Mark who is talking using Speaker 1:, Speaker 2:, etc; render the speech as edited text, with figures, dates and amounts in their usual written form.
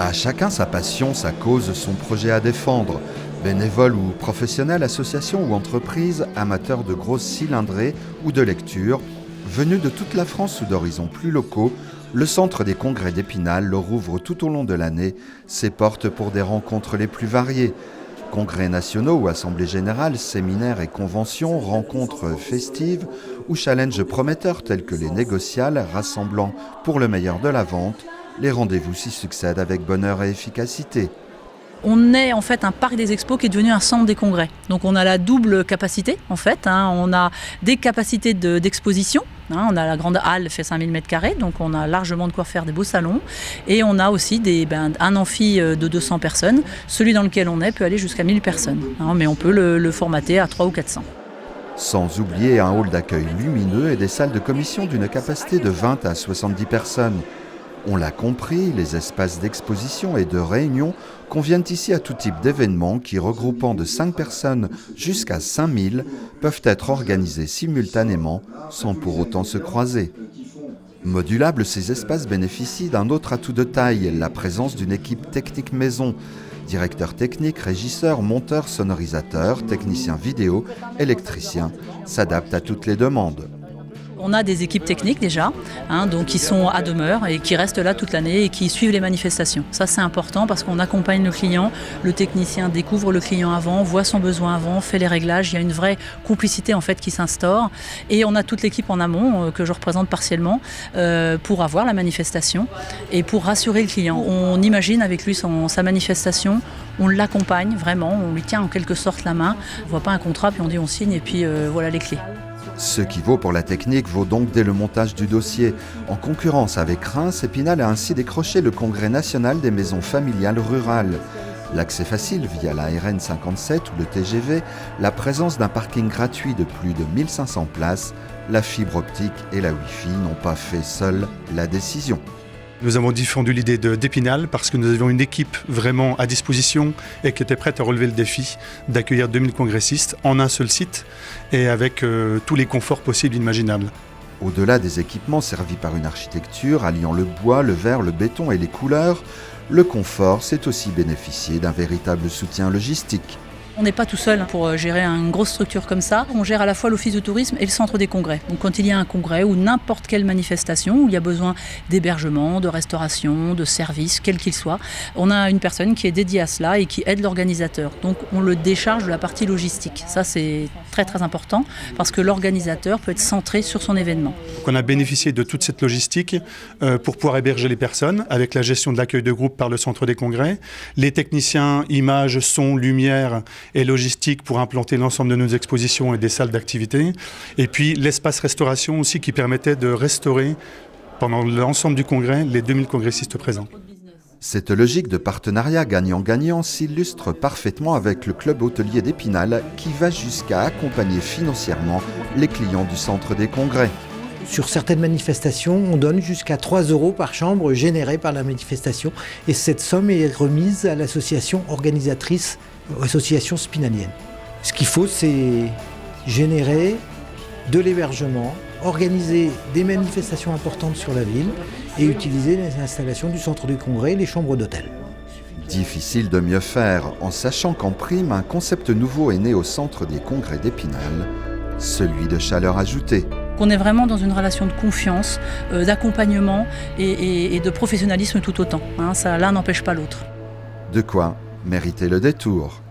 Speaker 1: À chacun sa passion, sa cause, son projet à défendre. Bénévoles ou professionnels, associations ou entreprises, amateurs de grosses cylindrées ou de lecture, venus de toute la France ou d'horizons plus locaux, le Centre des Congrès d'Épinal leur ouvre tout au long de l'année ses portes pour des rencontres les plus variées. Congrès nationaux ou assemblées générales, séminaires et conventions, rencontres festives ou challenges prometteurs tels que les négociales rassemblant pour le meilleur de la vente, les rendez-vous s'y succèdent avec bonheur et efficacité.
Speaker 2: On est en fait un parc des expos qui est devenu un centre des congrès. Donc on a la double capacité en fait. On a des capacités d'exposition. On a la grande halle fait 5000 m², donc on a largement de quoi faire des beaux salons. Et on a aussi un amphi de 200 personnes. Celui dans lequel on est peut aller jusqu'à 1000 personnes. Mais on peut le formater à 300 ou 400.
Speaker 1: Sans oublier un hall d'accueil lumineux et des salles de commission d'une capacité de 20 à 70 personnes. On l'a compris, les espaces d'exposition et de réunion conviennent ici à tout type d'événements qui, regroupant de 5 personnes jusqu'à 5000, peuvent être organisés simultanément sans pour autant se croiser. Modulables, ces espaces bénéficient d'un autre atout de taille, la présence d'une équipe technique maison. Directeur technique, régisseur, monteur, sonorisateur, technicien vidéo, électricien, s'adaptent à toutes les demandes.
Speaker 2: On a des équipes techniques déjà, donc qui sont à demeure et qui restent là toute l'année et qui suivent les manifestations. Ça c'est important parce qu'on accompagne le client, le technicien découvre le client avant, voit son besoin avant, fait les réglages, il y a une vraie complicité en fait qui s'instaure. Et on a toute l'équipe en amont que je représente partiellement pour avoir la manifestation et pour rassurer le client. On imagine avec lui sa manifestation, on l'accompagne vraiment, on lui tient en quelque sorte la main, on ne voit pas un contrat puis on dit on signe et puis voilà les clés.
Speaker 1: Ce qui vaut pour la technique vaut donc dès le montage du dossier. En concurrence avec Reims, Épinal a ainsi décroché le Congrès national des maisons familiales rurales. L'accès facile via la RN 57 ou le TGV, la présence d'un parking gratuit de plus de 1500 places, la fibre optique et la Wi-Fi n'ont pas fait seuls la décision.
Speaker 3: Nous avons défendu l'idée d'Épinal parce que nous avions une équipe vraiment à disposition et qui était prête à relever le défi d'accueillir 2000 congressistes en un seul site et avec tous les conforts possibles et imaginables.
Speaker 1: Au-delà des équipements servis par une architecture alliant le bois, le verre, le béton et les couleurs, le confort s'est aussi bénéficié d'un véritable soutien logistique.
Speaker 2: On n'est pas tout seul pour gérer une grosse structure comme ça. On gère à la fois l'office de tourisme et le centre des congrès. Donc quand il y a un congrès ou n'importe quelle manifestation où il y a besoin d'hébergement, de restauration, de services, quel qu'il soit, on a une personne qui est dédiée à cela et qui aide l'organisateur. Donc on le décharge de la partie logistique. Ça c'est très très important parce que l'organisateur peut être centré sur son événement.
Speaker 3: Donc on a bénéficié de toute cette logistique pour pouvoir héberger les personnes avec la gestion de l'accueil de groupe par le centre des congrès, les techniciens, images, son, lumière et logistique pour implanter l'ensemble de nos expositions et des salles d'activité. Et puis l'espace restauration aussi qui permettait de restaurer pendant l'ensemble du congrès les 2000 congressistes présents.
Speaker 1: Cette logique de partenariat gagnant-gagnant s'illustre parfaitement avec le club hôtelier d'Épinal qui va jusqu'à accompagner financièrement les clients du centre des congrès.
Speaker 4: Sur certaines manifestations, on donne jusqu'à 3 € par chambre générée par la manifestation et cette somme est remise à l'association organisatrice, association spinalienne. Ce qu'il faut, c'est générer de l'hébergement, organiser des manifestations importantes sur la ville et utiliser les installations du centre des congrès et les chambres d'hôtel.
Speaker 1: Difficile de mieux faire, en sachant qu'en prime, un concept nouveau est né au centre des congrès d'Épinal, celui de chaleur ajoutée.
Speaker 2: On est vraiment dans une relation de confiance, d'accompagnement et de professionnalisme tout autant. Ça, l'un n'empêche pas l'autre.
Speaker 1: De quoi mériter le détour.